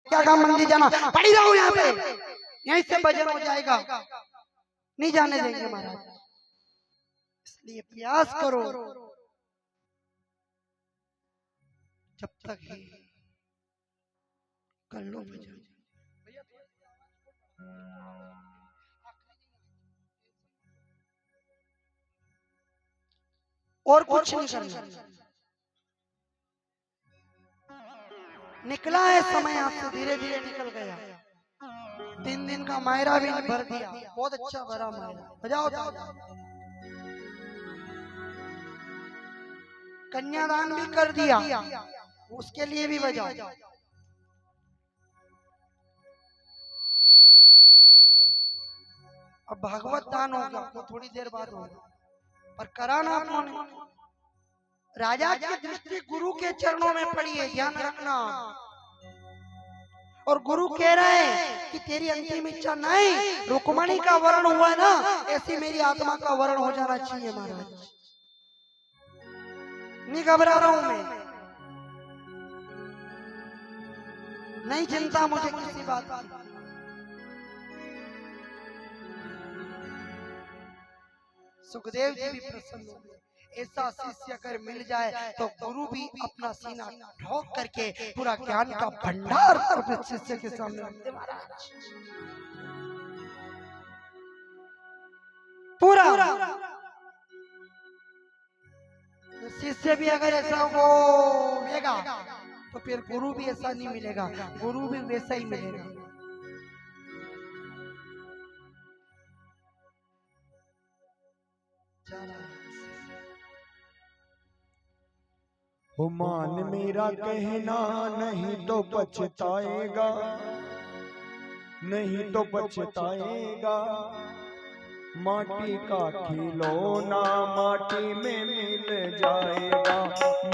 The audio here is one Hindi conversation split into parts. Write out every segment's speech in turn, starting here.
क्या काम मंदिर जाना, पड़ी रहो यहाँ पे, यहीं से भजन हो जाएगा, नहीं जाने देंगे महाराज। इसलिए प्रयास करो जब तक है कर लो भजन। और कुछ नहीं करना, निकला है समय आपसे, धीरे धीरे निकल गया। 3 दिन का मायरा भी भर दिया, बहुत अच्छा भरा मायरा। बजाओ ताली। कन्यादान भी कर दिया, उसके लिए भी बजाओ। अब भागवत दान होगा वो थोड़ी देर बाद होगा, पर कराना आपने। राजा की दृष्टि गुरु के चरणों में पड़ी है, ध्यान रखना। और गुरु कह रहे हैं कि तेरी अंतिम इच्छा नहीं, रुक्मणी का वर्ण हुआ है ना, ऐसी मेरी आत्मा का वर्ण हो जाना चाहिए महाराज। नहीं घबरा रहा हूं मैं, नहीं चिंता मुझे किसी बात की। सुखदेव जी भी प्रसन्न हो गए। ऐसा शिष्य अगर मिल जाए तो गुरु भी अपना सीना ठोक करके पूरा ज्ञान का भंडार अपने शिष्य के सामने रखते महाराज। पूरा शिष्य भी अगर ऐसा हो मिलेगा तो फिर गुरु भी ऐसा नहीं मिलेगा, गुरु भी वैसा ही मिलेगा। हो मान मेरा कहना, नहीं तो पछताएगा, नहीं तो पछताएगा। माटी का खिलौना माटी में मिल जाएगा।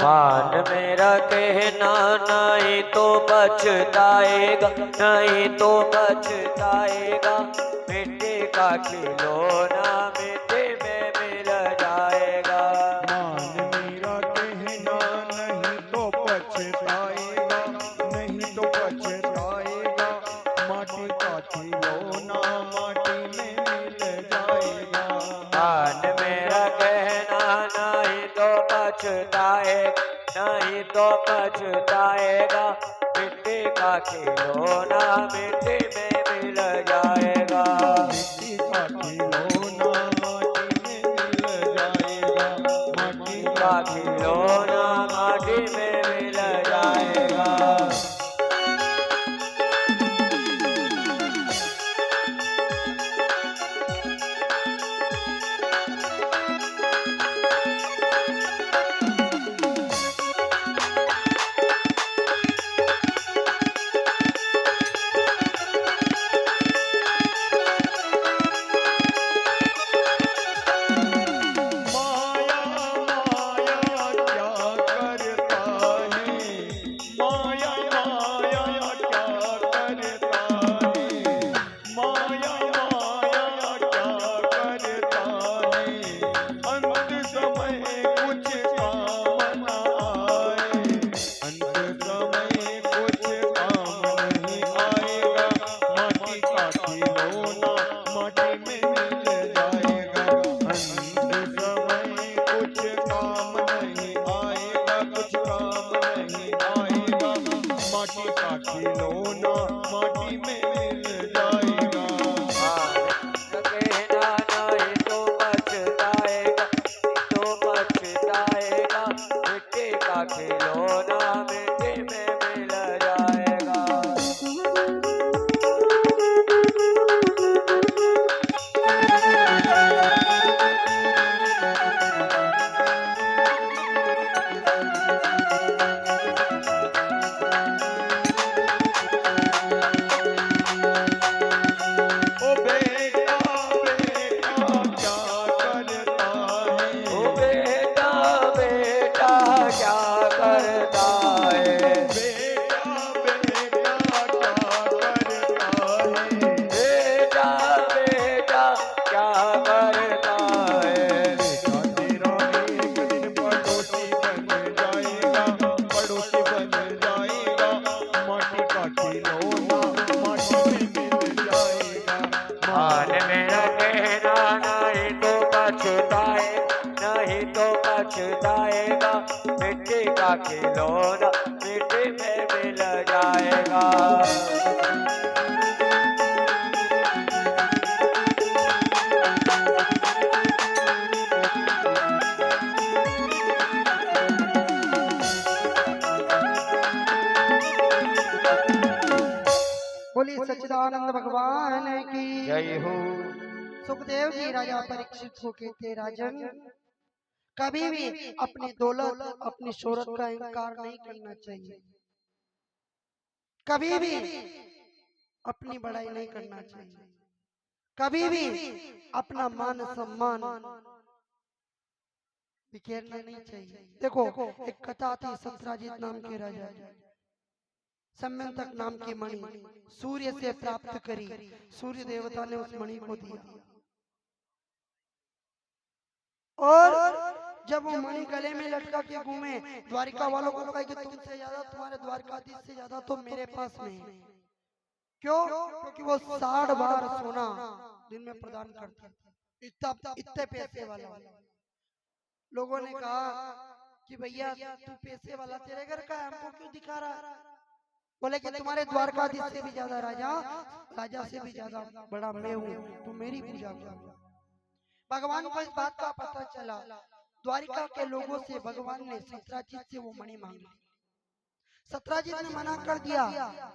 मान मेरा कहना, नहीं तो पछताएगा, नहीं तो पछताएगा। मिट्टी का खिलौना मिट्टी में मिल जाएगा। मान मेरा कहना, नहीं तो पछताएगा, नहीं तो पछताएगा। माटी का खिलौना माटी में मिल जाएगा। मान मेरा कहना, नहीं तो पछताएगा, नहीं तो पछताएगा। मिट्टी का खिलौना मिट्टी में मिल जाएगा। मिट्टी का खिलौना माटी में मिल जाएगा। माटी का खिलौना माटी में मिल जाएगा। मेरा खिलौना मिट्टी में मिल जाएगा। बोलिए सच्चिदानंद भगवान की जय हो। सुखदेव जी राजा परीक्षित को कहते राजन, कभी भी अपनी दौलत अपनी शोहरत का इनकार नहीं करना चाहिए, कभी भी अपनी बड़ाई नहीं करना चाहिए, कभी भी अपना मान सम्मान बिखेरना नहीं चाहिए। देखो एक कथा थी, सत्राजित नाम के राजा, सम्यंतक नाम की मणि सूर्य से प्राप्त करी, सूर्य देवता ने उस मणि को दिया, और जब वो मणि गले में लटका के घूमे, द्वारिका वालों को कहा कि तुमसे ज्यादा, तुम्हारे द्वारकाधीश से ज्यादा तो मेरे पास में है। क्यों? क्योंकि वो 60 बार सोना दिन में प्रदान करता था, इतने पैसे वाला। लोगों ने कहा कि भैया तू पैसे वाला, तेरे घर का हमको क्यों दिखा रहा? बोले कि तुम्हारे द्वारकाधीश से भी ज्यादा राजा से भी ज्यादा बड़ा मैं हूँ, तू मेरी पूजा कर। भगवान को इस बात का पता चला, द्वारिका के लोगों से भगवान ने सत्राजित से वो मणि मांगी। सत्राजित ने मना कर दिया,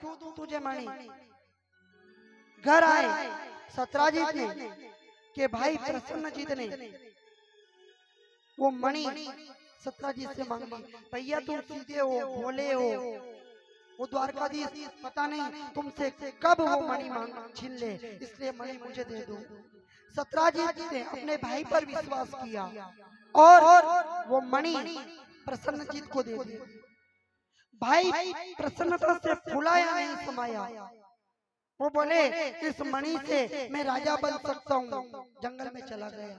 क्यों दूं तुझे मणि? घर आए सत्राजित ने के भाई प्रसन्नजीत ने वो मणि सत्राजित से मांगी। भैया तुम सीधे हो, भोले हो, वो द्वारकाधीश पता नहीं तुमसे कब वो मणि मांग छीन ले, इसलिए मणि मुझे दे दो। सत्राजित ने अपने भाई पर विश्वास किया और वो मणि प्रसन्नजीत को दे दी। भाई प्रसन्नता से फुलाया नहीं समाया, वो बोले इस मणि से मैं राजा बन सकता हूँ। जंगल में चला गया,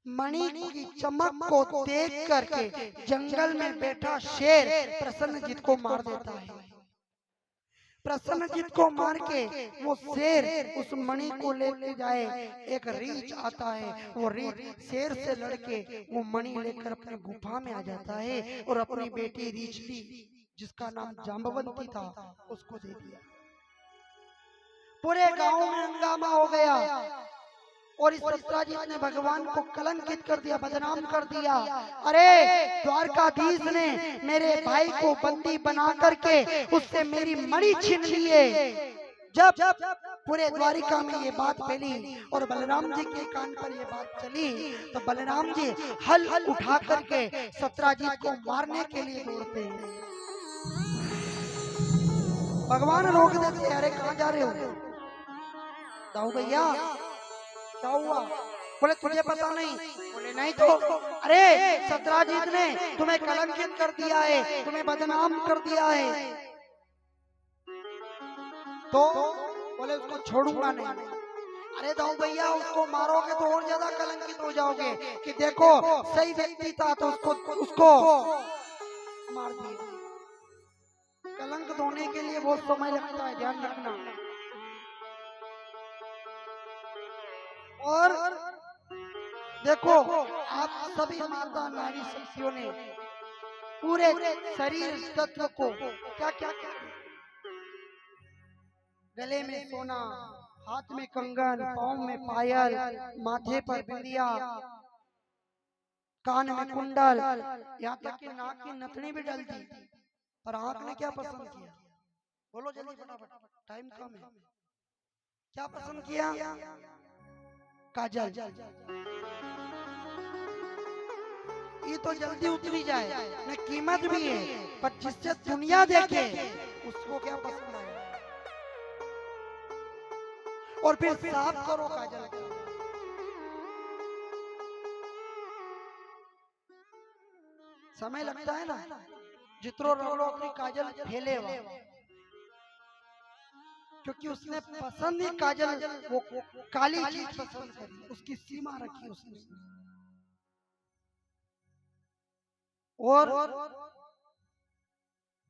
मणि की चमक को देख करके जंगल में बैठा शेर प्रसन्नजीत को मार देता है। प्रसन्नजीत को मार के वो शेर उस मणि को लेके जाए, एक रीछ आता है, वो रीछ शेर से लड़के वो मणि लेकर अपनी गुफा में आ जाता है और अपनी बेटी रीछती जिसका नाम जाम्बवंती था उसको दे दिया। पूरे गांव में हंगामा हो गया और इस सत्राजित ने भगवान को कलंकित कर दिया, बदनाम कर दिया। अरे द्वारकाधीश ने मेरे भाई को बंदी बना करके उससे मेरी मणि छीन ली है। जब पूरे द्वारिका में ये बात फैली और बलराम जी के कान पर ये बात चली, तो बलराम जी हल उठा करके सत्राजित को मारने के लिए दौड़ते हैं। भगवान रोक देते, अरे कहाँ जा रहे हो? दाऊ भैया क्या हुआ? बोले तुझे पता नहीं? बोले नहीं तो। अरे सत्राजित ने तुम्हें कलंकित कर दिया है, तुम्हें बदनाम कर दिया है। तो बोले उसको छोड़ूंगा नहीं। अरे दाऊ भैया उसको मारोगे तो और ज्यादा कलंकित हो जाओगे कि देखो सही व्यक्ति था तो उसको मार दिया। कलंक धोने के लिए बहुत समय लगता है, ध्यान रखना। और देखो आप सभी माता नारी शक्तियों ने पूरे शरीर तत्व को क्या क्या क्या, गले में सोना, हाथ में कंगन, पाँव में पायल, माथे पर बिंदिया, कान में कुंडल, यहाँ तक कि नाक की नथनी भी डल दी। पर आंख ने क्या पसंद किया? बोलो जल्दी फटाफट, टाइम कम है। क्या पसंद किया? काजल। ये तो जल्दी उतरी जाए न, कीमत भी है, पर जिससे दुनिया देखे उसको क्या पसंद आया। और फिर साफ करो काजल को। समय लगता है ना, जितरो रगड़ो अपनी काजल फैले हुआ, क्योंकि उसने पसंद ही काजल, वो काली चीज पसंद करी, उसकी सीमा रखी उसने। और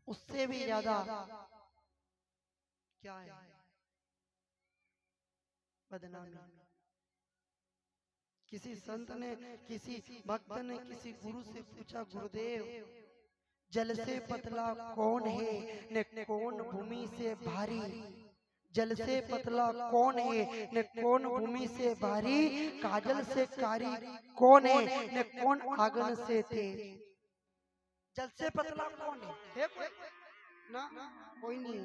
उससे भी ज्यादा क्या है? बदनामी। किसी संत ने, किसी भक्त ने किसी गुरु से पूछा, गुरुदेव जल से पतला कौन है न कौन भूमि से भारी, जल से पतला कौन है न कौन भूमि से भारी, काजल से कारी कौन है न कौन आंगन से तेज। जल से पतला कौन है कोई? ना, कोई नहीं है।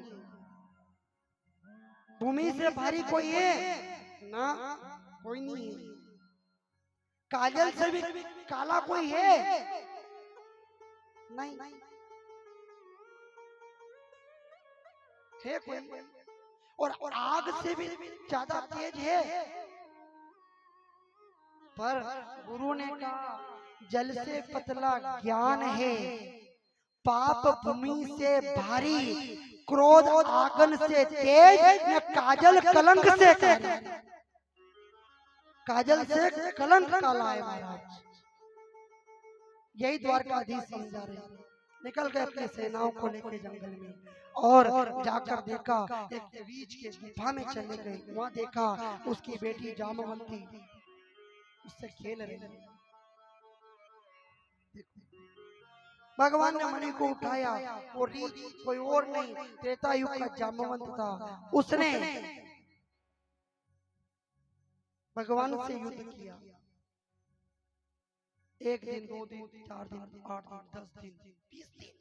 भूमि से भारी कोई है? ना, कोई नहीं है। काजल से भी काला कोई है? नहीं है कोई? और आग से भी ज्यादा तेज है। पर गुरु ने कहा जल से पतला ज्ञान है, पाप भूमि से भारी, क्रोध आगन से तेज, न काजल कलंक से कारी। काजल से कलंक काला है महाराज। यही द्वारकाधीश समझा रहे। निकल गए अपने सेनाओं को लेकर जंगल में और जाकर देखा एक रीछ के गुफा में चले गए। वहां देखा उसकी बेटी जामवंती उससे खेल रही है। भगवान ने मणि को उठाया। वो रीछ कोई और नहीं, त्रेता युग का जामवंत था। उसने भगवान से युद्ध किया। 1 दिन 2 दिन 4 दिन 8 दिन 10 दिन 20 दिन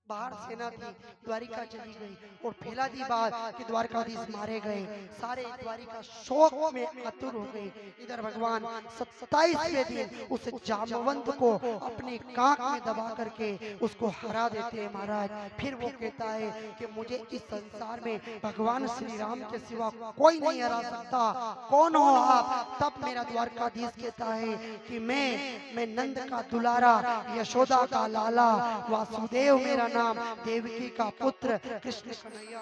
बाहर सेना थी, द्वारिका चली गई और फैला दी बात कि द्वारकाधीश मारे गए। सारे द्वारिका शोक में आतुर हो गए। इधर भगवान 27वें दिन उस जामवंत को अपनी कांख में दबा करके उसको हरा देते हैं महाराज। फिर वो कहता है कि मुझे इस संसार में भगवान श्री राम के सिवा कोई नहीं हरा सकता, कौन हो आप? तब मेरा द्वारकाधीश कहता है कि मैं नंद का दुलारा, यशोदा का लाला, वासुदेव मेरा नाम, देवकी का पुत्र, कृष्ण कन्हैया।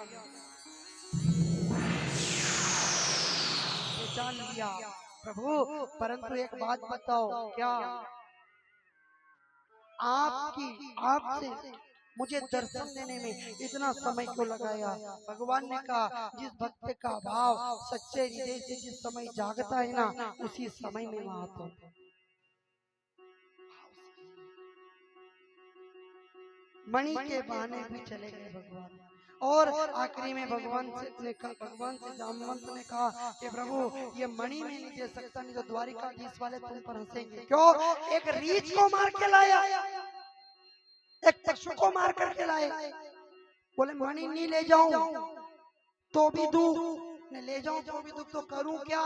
जान लिया प्रभु, परंतु एक बात बताओ, क्या आपसे मुझे दर्शन देने में इतना समय क्यों लगाया? भगवान ने कहा जिस भक्त का भाव सच्चे हृदय से जिस समय जागता है ना, उसी समय में वहां आता हूं। मणि के बहाने भी चले गए भगवान। और आखिरी में भगवान से जामवंत ने कहा कि प्रभु ये मणि में नहीं दे सकता, नहीं तो द्वारिकाधीश वाले तुम पर हंसेंगे। क्यों? एक रीछ को मार के लाया, एक पशु को मार करके लाए। बोले मणि नहीं ले जाऊं तो भी दुख, नहीं ले जाऊं तो भी दुख, तो करूं क्या?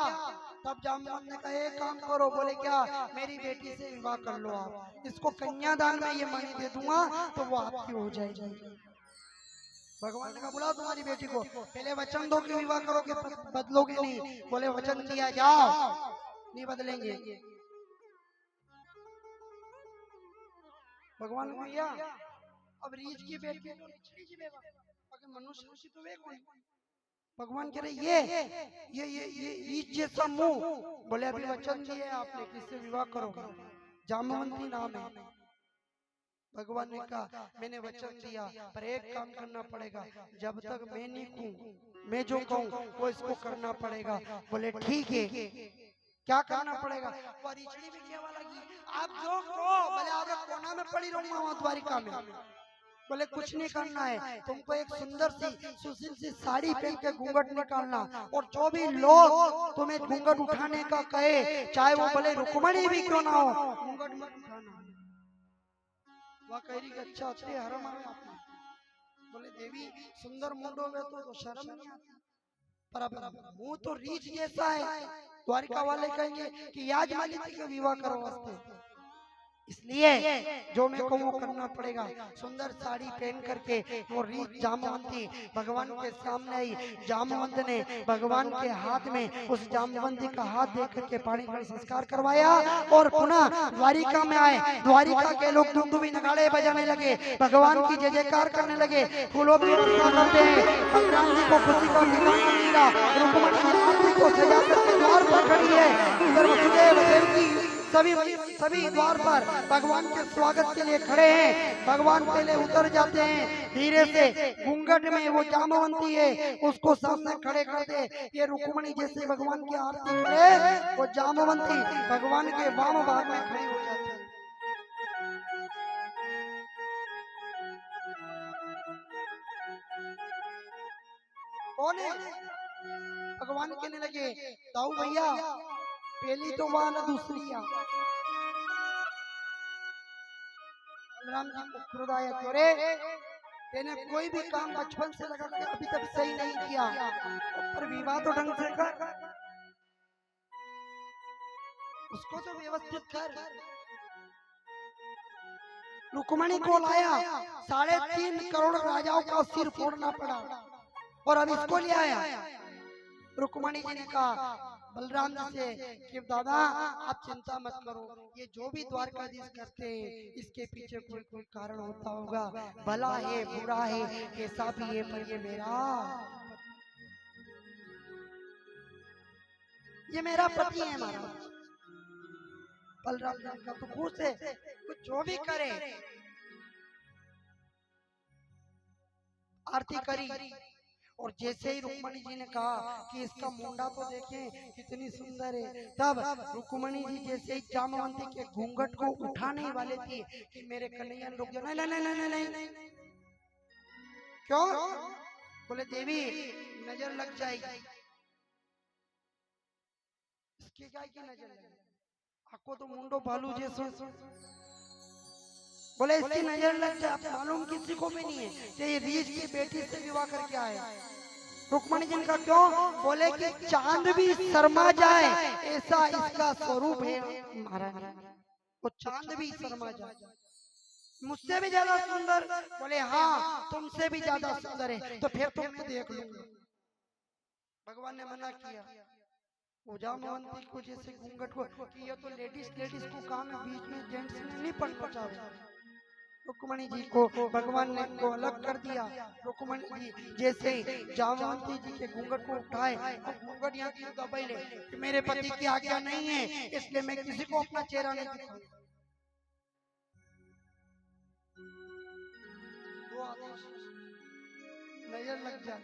तब जामवंत ने कहा एक काम करो। बोले क्या? मेरी बेटी से विवाह कर लो आप, इसको कन्यादान में ये मणि दे दूंगा तो वो आपकी हो जाएगी। भगवान ने कहा बुलाओ तुम्हारी बेटी को, पहले वचन दो कि विवाह करोगे, बदलोगे नहीं। बोले वचन दिया, जाओ, नहीं बदलेंगे। भगवान ने किया। अब रीछ की बेटी अगर मनुष्य तो वे कौन? भगवान कह रहे ये रीछ जैसा मुंह। बोले अभी वचन दिए आपने, किससे विवाह करोगे? जामवंती नाम है। भगवान ने कहा मैंने वचन दिया, पर एक काम करना पड़ेगा, जब तक मैं नहीं कहूं, मैं जो कहूं वो इसको करना पड़ेगा। बोले ठीक है, क्या करना पड़ेगा? वो रिचड़ी बिटिया वाला की आप जो कहो। बोले आगे कोना में पड़ी रहूंगा वहां द्वारिका में। बोले कुछ नहीं करना है, तुमको एक सुंदर सी सुशील सी साड़ी पहन के घूंघट निकालना, और जो भी लोग तुम्हें घूंघट उठाने का कहे, चाहे वो भले रुक्मणी भी क्यों ना हो, घूंघट मत उठाना। वह कह रही अच्छा अच्छे हरम आवे आपने। बोले देवी सुंदर मुंडो में तो शर्म नहीं आती, पर अब मुंह तो रीछ जैसा है। द्वारिका वाले कहेंगे कि याज माली थी के विवाह करो वास्ते, इसलिए जो मैं कहूँ वो करना पड़ेगा। सुंदर साड़ी पहन करके वो रीछ जामवंती भगवान के सामने आई। जामवंत ने भगवान के हाथ में उस जामवंती का हाथ दे करके पानी का संस्कार करवाया और पुनः द्वारिका में आए। द्वारिका के लोग धुंधुवी नगाड़े बजाने लगे, भगवान की जय जयकार करने लगे, फूलों की वर्षा करते हैं। बलराम जी को खुशी का ठिकाना मिला, रुक्मणी को सजा करके द्वार पर खड़ी है। उधर वसुदेव देवकी सभी द्वार पर भगवान के स्वागत के लिए खड़े हैं। भगवान पहले उतर जाते हैं धीरे से, घूंघट में वो जामवंती है उसको सामने खड़े कर दे। ये रुक्मणी जैसे भगवान की आरती करे, वो जामवंती भगवान के वाम भाग में खड़ी हो जाती है। कौन है? भगवान कहने लगे दाऊ भैया पहली तो वहां ना दूसरी आ। बलराम जी को क्रोध आया, क्यों तेने कोई भी काम बचपन से लगा के अभी तक सही नहीं किया, पर विवाह तो ढंग से कर, उसको तो व्यवस्थित कर। रुक्मणी को लाया, 3.5 करोड़ राजाओं का सिर फोड़ना पड़ा और अब इसको ले आया। रुक्मणी जी ने कहा बलराम जी से कि दादा आप चिंता मत करो, ये जो भी द्वारकाधीश करते हैं इसके पीछे कोई कोई कारण होता होगा, भला है बुरा है कैसा भी है, पर ये मेरा पति है महाराज। बलराम जी का तो खुश है, कुछ जो भी करे। आरती करी और जैसे ही रुक्मणी जी ने कहा कि इसका मुंडा तो देखें कितनी सुंदर है, तब रुक्मणी जी जैसे ही जामवंती के घूंघट को उठाने वाले थी कि मेरे कन्हैया रुक जाओ। नहीं नहीं नहीं नहीं नहीं, क्यों? बोले देवी नजर लग जाएगी। इसके क्या की नजर लगे? आपको तो मुंडो भालू जैसे, बोले इसकी नजर लग जाए, मालूम किसी को भी नहीं है कि ये रीछ की बेटी से विवाह करके आए। रुक्मणी जी का क्यों? बोले कि चांद भी शर्मा जाए ऐसा इसका स्वरूप है महाराज, वो चांद भी शर्मा जाए। मुझसे भी ज्यादा सुंदर? बोले हाँ तुमसे भी ज्यादा सुंदर है, तो फिर तुम देख लूंगा। भगवान ने मना किया। जामवंती को जैसे घूंघट को कि ये तो लेडीज को काम है, बीच में जेंट्स ने नहीं पहुंचा। रुक्मणी जी को भगवान ने को अलग कर दिया। रुक्मणी जी जैसे जामवंती जी के घूंघट को उठाए, घूंघट यहाँ की दबाई ले कि मेरे पति की आज्ञा नहीं है इसलिए मैं किसी को अपना चेहरा नहीं दिखाऊंगा। नजर लग जाए,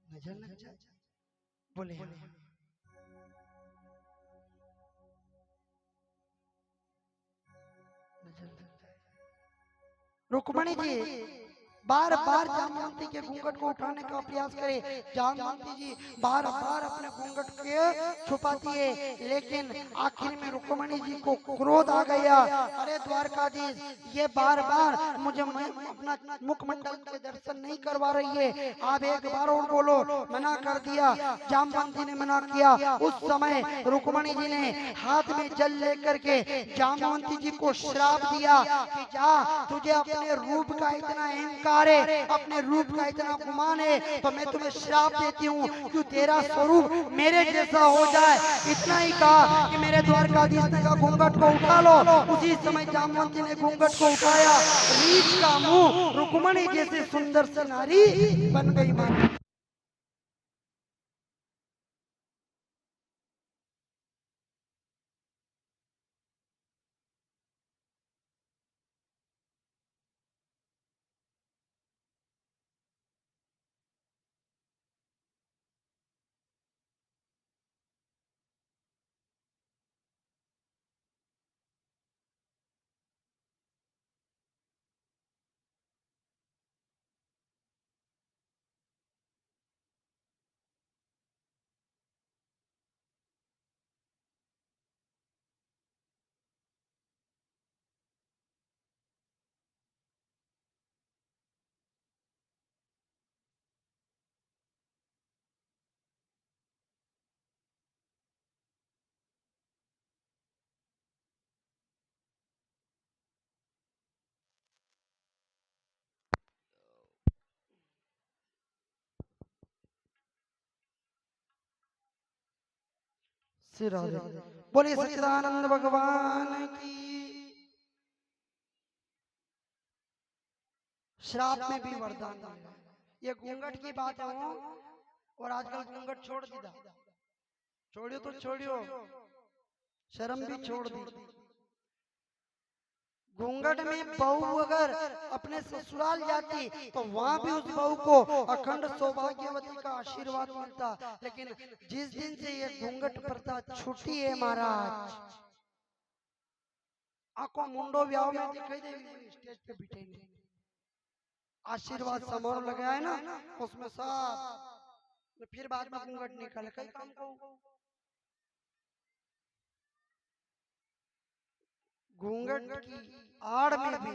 नजर लग जाए। बोले रुक्मणी जी बार बार जामवंती के घूंघट को उठाने का प्रयास करे। जामवंती जी बार बार अपने घूंघट के छुपाती है, लेकिन आखिर में रुक्मणी जी को क्रोध आ गया। अरे द्वारकाधीश ये बार बार मुझे अपना मुखमंडल के दर्शन नहीं करवा रही है, आप एक बार और बोलो। मना कर दिया, जामवंती ने मना किया। उस समय रुक्मणी जी ने हाथ में जल लेकर के जामवंती जी को श्राप दिया कि जा, तुझे अपने रूप का इतना अहंकार है, अपने रूप का इतना गुमान है, तो मैं तुम्हें श्राप देती हूँ कि तेरा स्वरूप मेरे जैसा हो जाए। इतना ही कहा कि मेरे द्वारकाधीश ने कहा घूंघट को उठा लो। उसी समय जामवंती ने घूंघट को उठाया, रीछ का मुंह रुक्मणी जैसे सुंदर सी नारी बन गई। मां बोले सच्चिदानंद भगवान की। श्राप में भी वरदान है। ये घूंघट की बात है और आजकल घूंघट छोड़ दिया, छोड़ियो तो छोड़ियो, शर्म भी छोड़ दी। घूंघट में बहू अगर अपने ससुराल जाती तो वहां भी उस बहू को अखंड सौभाग्यवती का आशीर्वाद मिलता, लेकिन जिस दिन से ये घूंघट प्रथा छूटी है महाराज, आंखों मुंडो ब्याह में दिखाई देगी, स्टेज पे बिठे नहीं। आशीर्वाद समारोह लगाया है ना, उसमें सब फिर बाद में घूंघट निकल कई काम को घूंघट की आड़ में भी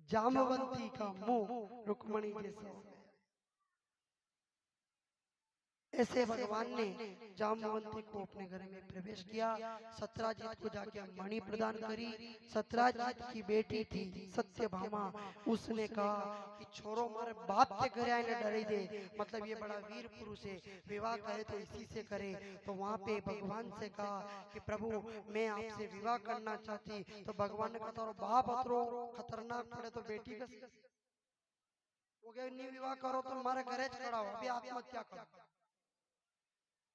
जामवंती का मुंह रुक्मणी जैसा हो गया। ऐसे भगवान ने जामवंती को अपने घर में प्रवेश किया। सत्यजीत को जाके मणि प्रदान करी। सत्यजीत की बेटी थी सत्यभामा, उसने कहा कि छोरो मारे बाप के घर आने डरे दे, मतलब ये बड़ा वीर पुरुष है, विवाह करे तो इसी से करे। तो वहां पे भगवान से कहा कि प्रभु मैं आपसे विवाह करना चाहती। तो भगवान ने कहा तारो बाप अतरो खतरनाक पड़े तो बेटी का वो गया नहीं विवाह करो तो तुम्हारे घरे खड़ा हो, अभी आत्महत्या करो।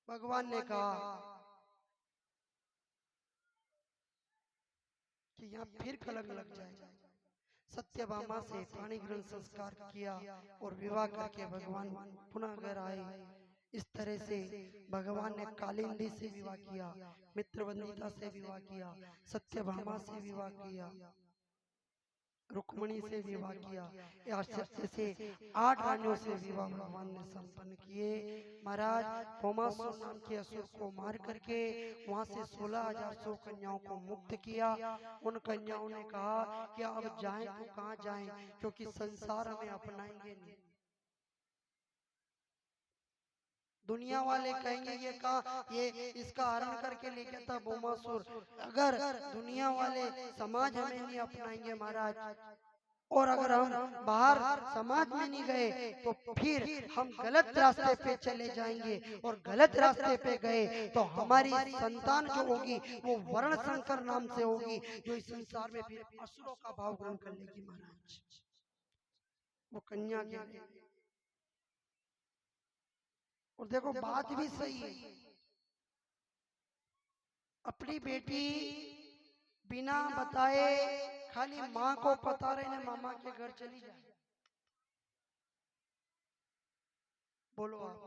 भगवान ने कहा कि यहाँ फिर कलंक लग जाएगा। सत्यभामा से पाणी ग्रहण संस्कार किया और विवाह करके भगवान पुनः घर आए। इस तरह से भगवान ने कालिंदी से विवाह किया, मित्रवंदिता से विवाह किया, सत्यभामा से विवाह किया, रुक्मणी से विवाह किया। ऐसे 8 रानियों से विवाह भगवान ने संपन्न किए। महाराज भौमासुर नाम के असुर को मार करके वहां से 16,000 कन्याओं को मुक्त किया। उन कन्याओं ने कहा कि अब जाएं तो कहाँ जाएं, क्योंकि संसार हमें अपनाएंगे नहीं। दुनिया वाले कहेंगे ये कहा ये इसका हरण करके ले गया था भौमासुर। अगर दुनिया वाले समाज हमें नहीं अपनाएंगे महाराज, और अगर हम बाहर समाज में नहीं गए तो फिर हम गलत रास्ते पे चले जाएंगे, और गलत रास्ते पे गए तो हमारी संतान जो होगी वो वर्ण संकर नाम से होगी, जो इस संसार में फिर असुरों का भाव ग्रहण कर लेगी महाराज। वो कन्या के और देखो बात भी सही है, अपनी बेटी बिना बताए खाली माँ को पता रहे ने मामा के घर चली जाए। बोलो आप।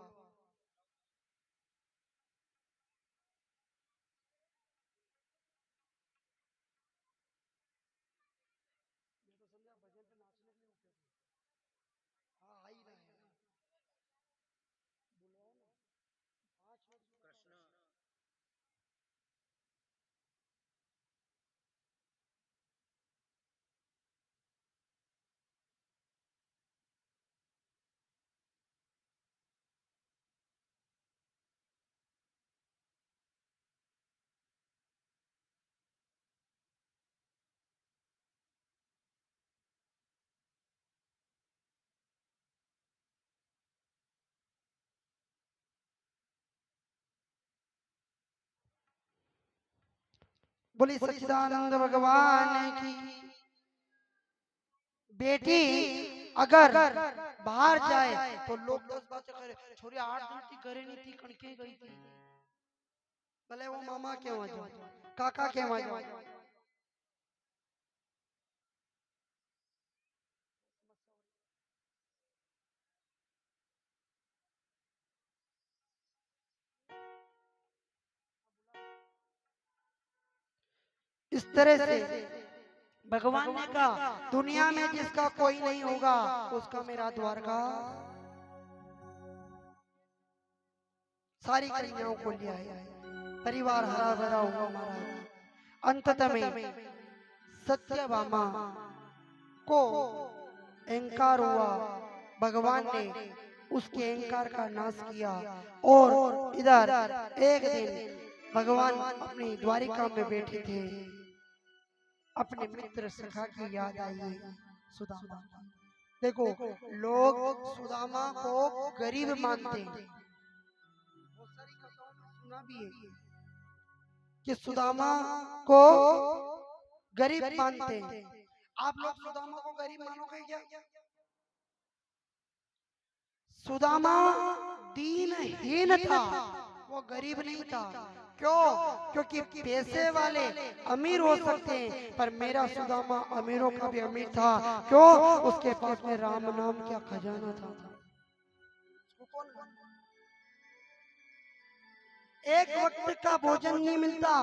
हाँ आई रहा है। बोली सच्चिदानंद भगवान की। बेटी अगर बाहर जाए तो लोग 10 बातें करे, छोरी 8 दिन की घरे नहीं थी, कणके गई थी। भले वो मामा के वहां जाओ, काका के वहां जाओ। इस तरह से भगवान ने कहा दुनिया में जिसका कोई नहीं होगा उसका मेरा द्वारका सारी कन्याओं को ले आया, परिवार हरा भरा हुआ महाराज। अंततः में सत्यभामा को अहंकार हुआ, भगवान ने उसके अहंकार का नाश किया। और इधर एक दिन भगवान अपनी द्वारिका में बैठे थे, अपने मित्र सखा की याद आई सुदामा। देखो लोग सुदामा को गरीब मानते हैं, बहुत सारी कथाओं में सुना भी है कि सुदामा को गरीब मानते हैं। आप लोग सुदामा को गरीब मानोगे क्या? सुदामा दीनहीन था, वो गरीब नहीं था। क्यों? क्योंकि पैसे वाले अमीर हो सकते हैं, पर मेरा सुदामा अमीरों का भी अमीर था। क्यों? उसके पास में राम नाम का खजाना था। एक वक्त का भोजन नहीं मिलता,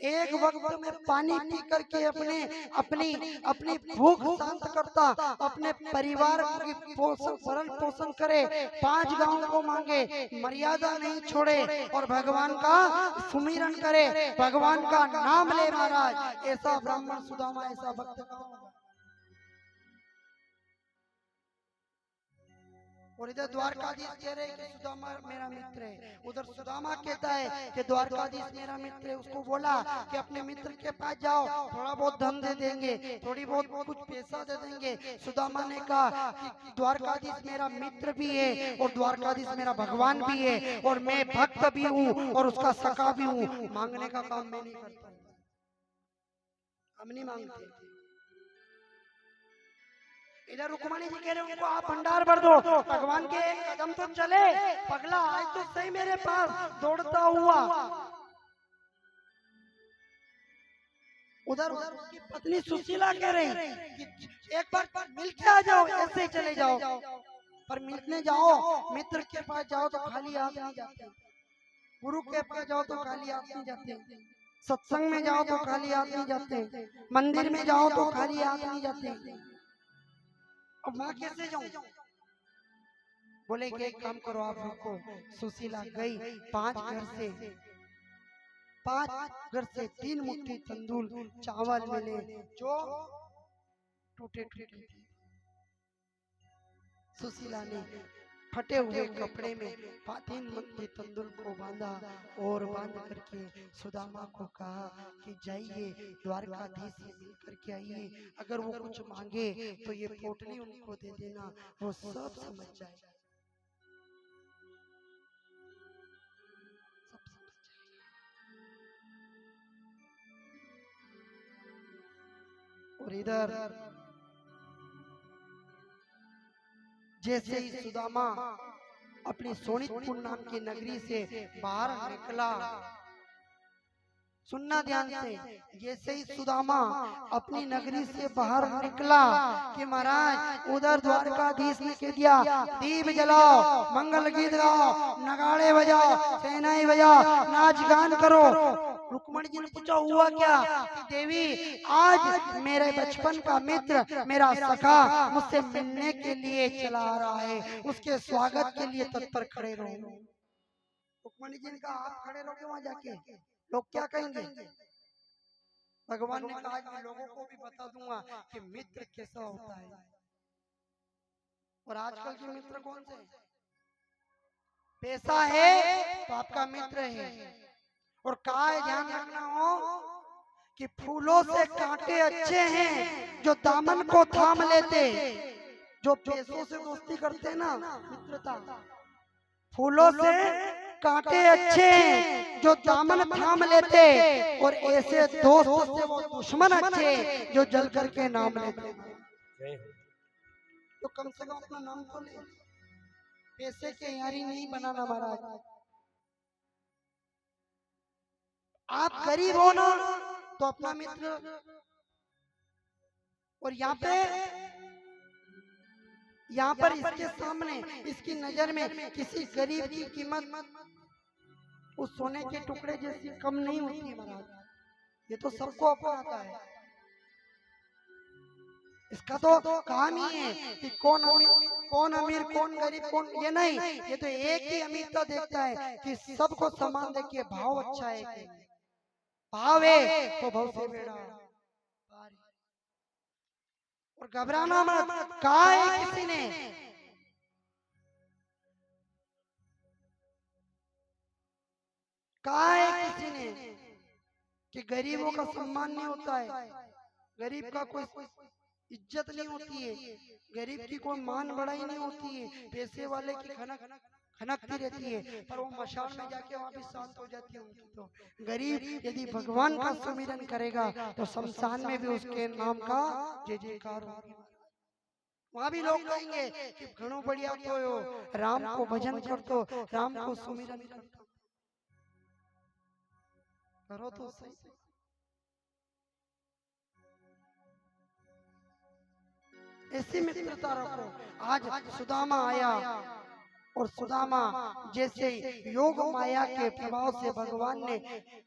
एक वक्त में पानी पी करके अपने अपनी अपनी भूख शांत करता, अपने परिवार की भरण पोषण करे, 5 गांव को मांगे, मर्यादा नहीं छोड़े और भगवान का सुमिरन करे, भगवान का नाम ले महाराज। ऐसा ब्राह्मण सुदामा, ऐसा भक्त कौन होगा? और इधर द्वारकाधीश कह रहे कि सुदामा मेरा मित्र है, उधर सुदामा कहता है कि द्वारकाधीश मेरा मित्र है। उसको बोला कि अपने मित्र के पास जाओ, थोड़ा बहुत धन दे देंगे, थोड़ी बहुत कुछ पैसा दे देंगे। सुदामा ने कहा कि द्वारकाधीश मेरा मित्र भी है और द्वारकाधीश मेरा भगवान भी है और मैं भक्त भी हूँ और उसका सखा भी हूँ। मांगने का काम मैं नहीं करता, हम नहीं मांगते। इधर रुक्मणी जी कह रहे उनको आप भंडार भर दो, भगवान के एक कदम तो चले, पगला आज तो सही मेरे पास दौड़ता हुआ। उधर उसकी पत्नी सुशीला कह रही कि एक बार मिल के आ जाओ, ऐसे ही चले जाओ। पर मिलने जाओ, मित्र के पास जाओ तो खाली हाथ नहीं जाते, गुरु के पास जाओ तो खाली हाथ नहीं जाते, सत्संग में जाओ तो खाली हाथ नहीं जाते, मंदिर में जाओ तो खाली हाथ नहीं जाते। अब वहां कैसे जाऊं? बोले कि एक काम करो, आप रुको। सुशीला गई, 5 घर से 3 मुट्ठी तंदूर चावल मिले जो टूटे टूटे थे। सुशीला ने फटे हुए कपड़े में 3 मुट्ठी तंदूर को बांधा और बांध करके सुदामा को कहा कि जाइए द्वारकाधीश से मिल करके आइए, अगर वो कुछ मांगे तो ये पोटली उनको दे देना, वो सब समझ जाएगा। और इधर जैसे ही सुदामा अपनी सोनितपुर नाम की नगरी से बाहर निकला, सुनना ध्यान से, जैसे ही सुदामा अपनी नगरी से बाहर निकला कि महाराज उधर द्वारकाधीश ने कह दिया दीप जलाओ, मंगल गीत गाओ, नगाड़े बजाओ, शहनाई बजाओ, नाच गान करो। रुक्मणी जी ने पूछा हुआ क्या? कि देवी आज मेरे बचपन का मित्र, मेरा सखा मुझसे मिलने के लिए चला आ रहा है, उसके स्वागत के लिए तत्पर खड़े रहो। रुक्मणी जी ने कहा आप खड़े रहोगे वहां जाके, लोग क्या कहेंगे? भगवान ने कहा कि लोगों को भी बता दूंगा कि मित्र कैसा होता है। और आजकल के मित्र कौन से? पैसा है तो आपका मित्र है। और कहा है ध्यान रखना हो कि फूलों से कांटे अच्छे हैं जो दामन को थाम लेते। जो पैसों से दोस्ती करते ना मित्रता, फूलों से कांटे अच्छे हैं जो दामन थाम लेते, और ऐसे दोस्त से वो दुश्मन अच्छे जो जल करके नाम लेते। तो कम से कम अपना नाम तो ले, पैसे के यारी नहीं बनाना महाराज। आप गरीब हो ना तो अपना मित्र, और यहाँ पर इसके सामने, इसकी नजर में किसी गरीब की कीमत उस सोने के टुकड़े जैसी कम नहीं होती महाराज। ये तो सबको अपना आता है, इसका तो काम ही है कि कौन अमीर कौन गरीब कौन, ये नहीं, ये तो एक ही अमीरता देखता है कि सबको समान देखिए, भाव अच्छा है, भाव है तो भाव से बेड़ा। और घबराना मत, कहा है किसी ने कि गरीबों का सम्मान नहीं होता है, गरीब का कोई इज्जत नहीं होती है, गरीब की कोई मान बढ़ाई नहीं होती है, पैसे वाले की खनकती रहती है, पर वो मशान में जाके वहाँ भी शांत हो जाती है उनकी। तो गरीब यदि भगवान का सुमिरन करेगा तो शमशान में भी उसके नाम का जय जयकार होगी। वहाँ भी लोग कहेंगे कि घणो बढ़िया तो हो, राम को भजन करतो, राम को सुमिरन करतो, करो तो सही। ऐसी मित्रता रखो। आज सुदामा आया, और सुदामा जैसे योग माया के प्रभाव से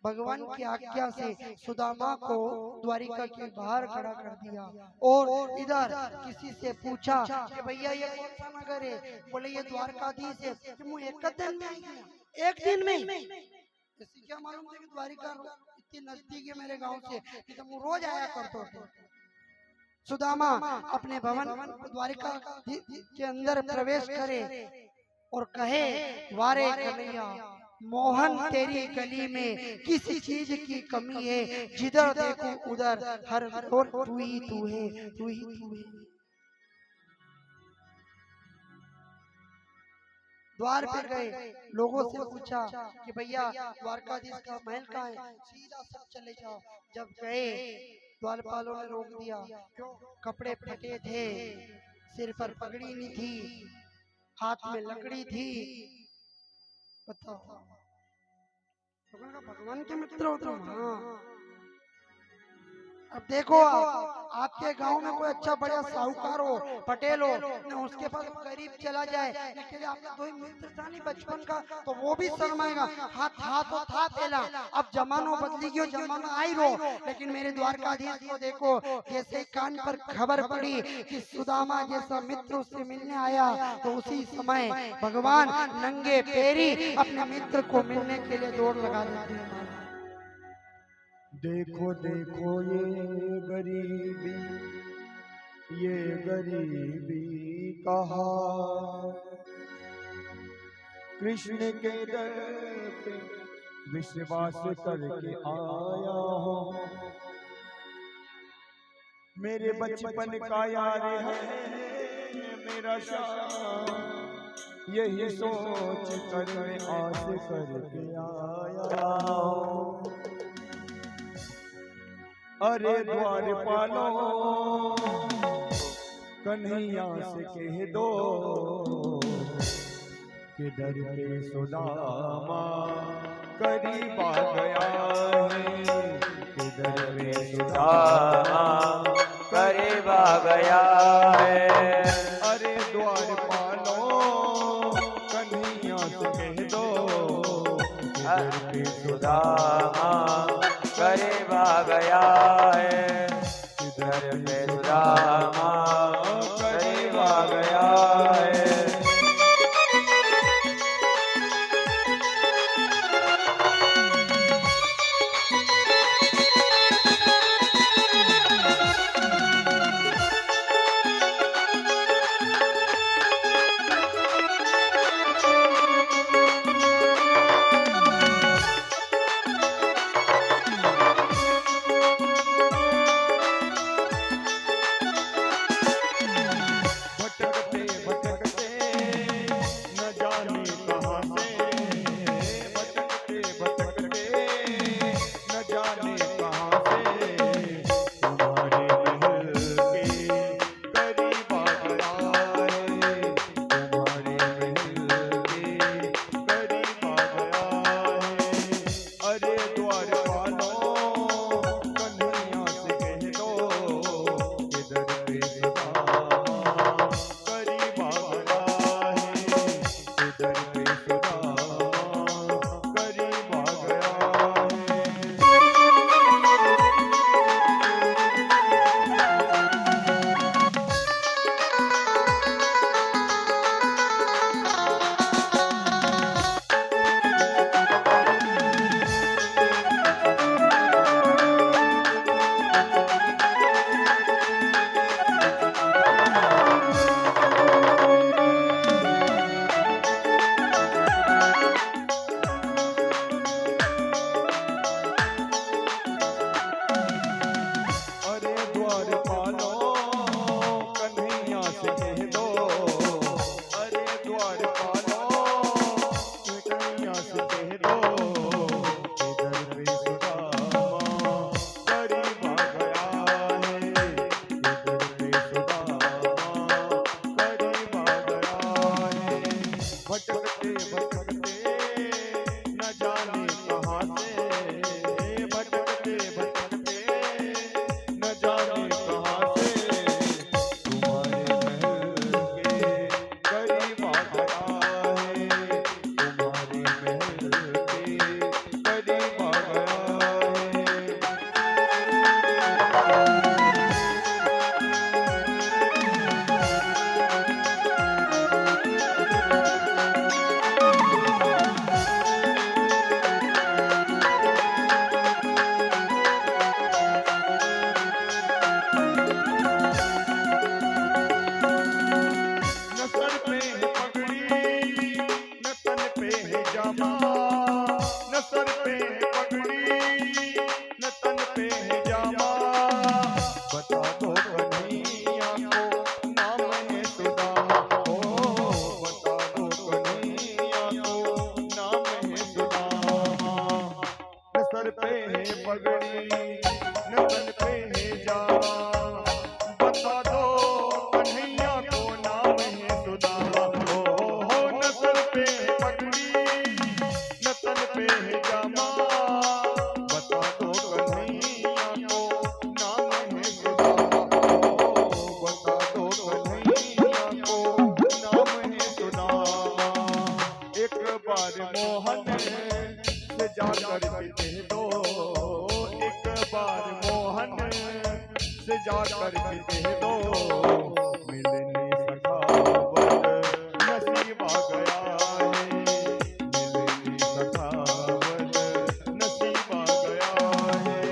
भगवान की आज्ञा से सुदामा को द्वारिका के बाहर खड़ा कर दिया। और इधर किसी से पूछा कि भैया ये कौन सा नगर है? बोले ये द्वारकाधीश है। कि मुझे एक दिन में ऐसी क्या मालूम था कि द्वारिका इतनी नजदीक है मेरे गांव से कि तुम रोज आया करते थे। सुदामा अपने भवन द्वारिका के अंदर प्रवेश करे और कहे, वारे कन्हैया मोहन तेरी गली में किसी चीज की कमी है, जिधर देखो उधर हर ओर तू ही तू है, तू ही तू है। द्वार पे गए, लोगों से पूछा कि भैया द्वारकाधीश का महल कहाँ है? सीधा सब चले जाओ। जब गए द्वारपालों ने रोक दिया। क्यों? कपड़े फटे थे, सिर पर पगड़ी नहीं थी, हाथ में लकड़ी थी। बताओ, भगवान के मित्र हो तुम? हाँ। अब देखो आपके गांव में कोई अच्छा बढ़िया साहूकार हो, पटेल हो, न उसके पास गरीब चला जाए, लेकिन आपका कोई मित्र था नहीं बचपन का, तो वो भी शर्माएगा। हाथ तो था पहला, अब जमानो बदली गयो, जमाना आई रो। लेकिन मेरे द्वारकाधीश को देखो, जैसे कान पर खबर पड़ी कि सुदामा जैसा मित्र उससे मिलने आया, तो उसी समय भगवान नंगे पैरी अपने मित्र को मिलने के लिए दौड़ लगा देते हैं। देखो देखो ये गरीबी कहा, कृष्ण के दर पे विश्वास करके आया हो। मेरे बचपन का यार है मेरा शाम, यही सोच कर मैं आस करके आया हूँ। अरे द्वारपालो कन्हैया से कह दो कि दर पे सुदामा करीब आ गया है, कि दर पे सुदामा करीब आ गया है। अरे द्वारपालो कन्हैया से कह दो कि दर पे सुदामा करीब आ गया है, दर पे सुदामा करीब आ गया है। करके कह दो मिलने सखावत नसीब आ गया है, मिलने सखावत नसीब आ गया है।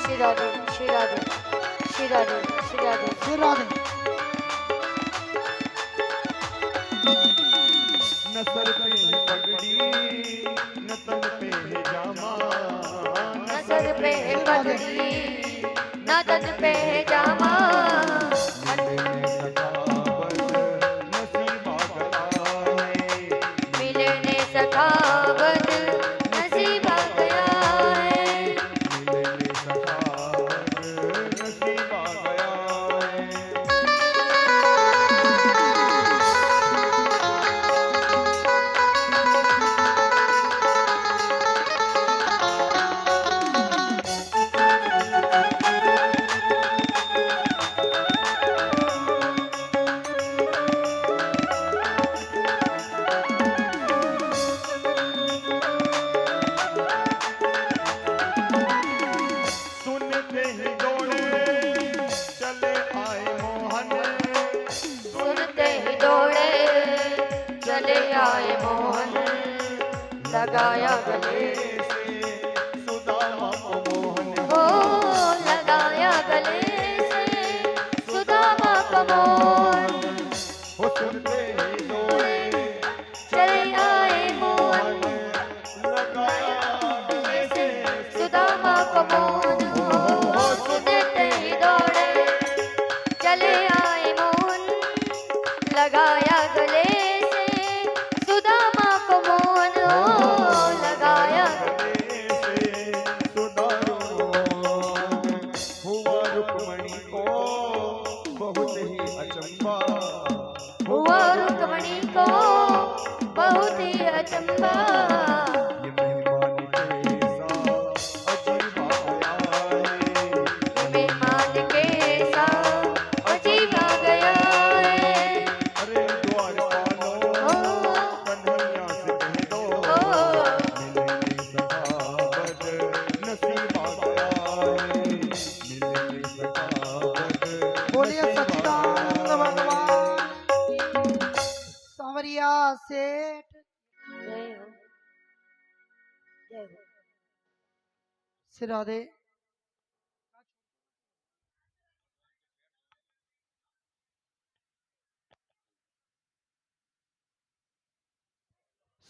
शिरादे शिरादे शिरादे शिरादे फिर राधे न सर पे है पगड़ी न तन पे है जामा, न सर पे है पगड़ी न तन पे है जामा, मिलने सखावत नसीब आ गया है, मिलने सखावत नसीब आ गया है। मिलने सखावत नसीब आ गया है। सुनते ही दौड़े चले आए मोहन, सुनते ही दौड़े चले आए मोहन, लगाया गले से सुदामा को मोहन, हो लगाया गले से सुदामा को मोहन, वो सुनते ही दौड़े चले आए मोहन, लगाया गले से सुदामा को मोहन, हो सुनते ही दौड़े चले आए मोहन, लगाया गले से सुदामा को मोहन, हो लगाया गले से सुदामा हुआ रुक्मणी को बहुत ही अचंबा, हुआ रुक्मणी को बहुत ही अचंबा, ये मेहमान कैसा अजीब आया है, मेहमान कैसा अजीब आ गया है, अरे द्वार वालों ओ कन्हैया से कह दो ओ मिलने सखावत नसीब आ गया है, मिलने सखावत बोलिए नसीब आ सच्चिदानंद गया है। भगवान सांवरिया सेठ जय हो जय हो। फिर राधे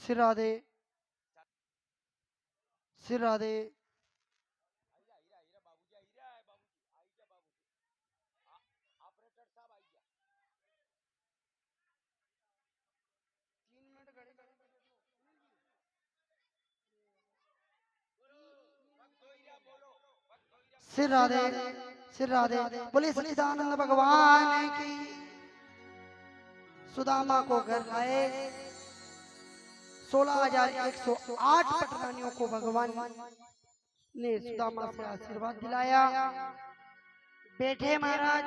फिर राधे फिर राधे सिर राधे बोले सच्चिदानंद भगवान की। सुदामा को घर लाए 16,108 पटरानियों को भगवान ने सुदामा से आशीर्वाद दिलाया। बैठे महाराज,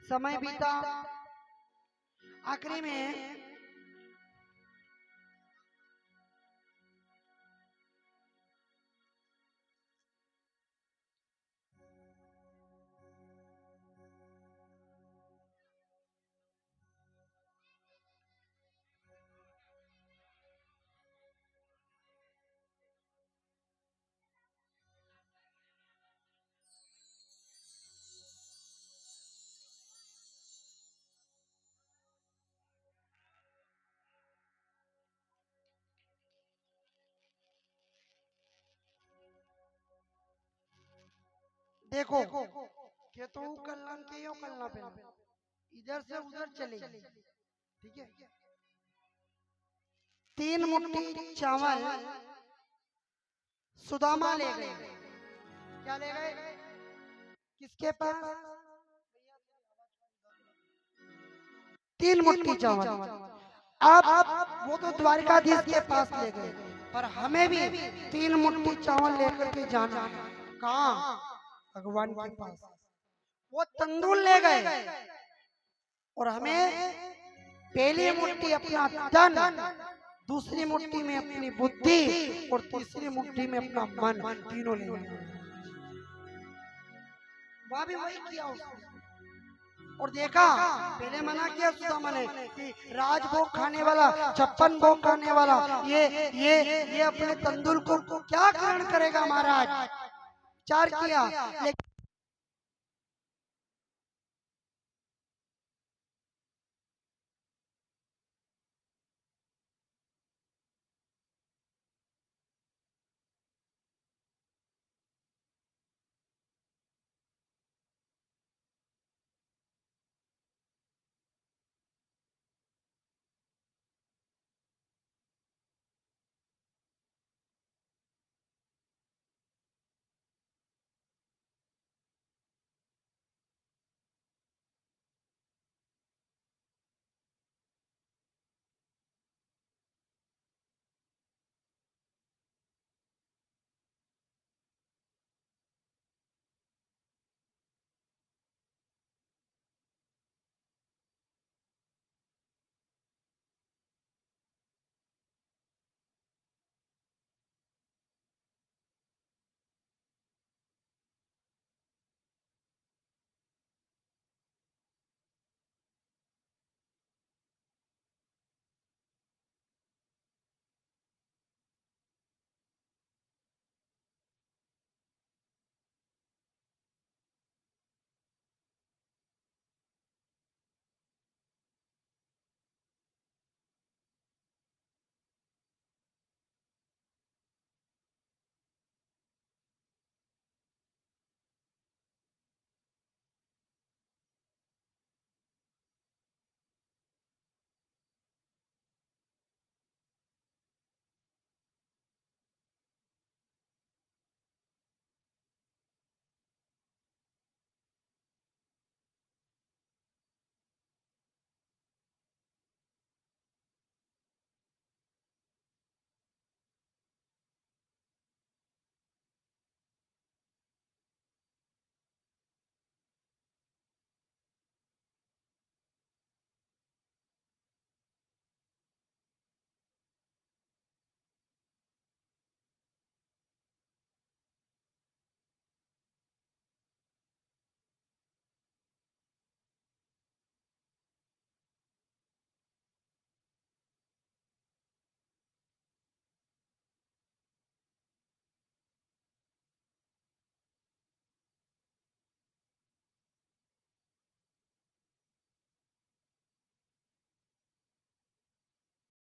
समय बीता, आखिरी में देखो के तो कल्याण के यो कलना पे इधर से उधर चले, ठीक है। 3 मुट्ठी चावल सुदामा ले गए। क्या ले गए? किसके पास? 3 मुट्ठी चावल। अब वो तो द्वारिकाधीश के पास ले गए, पर हमें भी 3 मुट्ठी चावल लेकर के जाना है। कहाँ? भगवान के पास। वो तंदूर ले गए और हमें पहली मुट्ठी अपना धन, दूसरी मुट्ठी में अपनी बुद्धि और तीसरी मुट्ठी में अपना मन, तीनों ले गए। वह भी वही किया उसने। और देखा, पहले मना किया सुदामा ने कि राजभोग खाने वाला, 56 भोग खाने वाला ये अपने तंदूर को क्या ग्रहण करेगा महाराज, विचार किया। लेकिन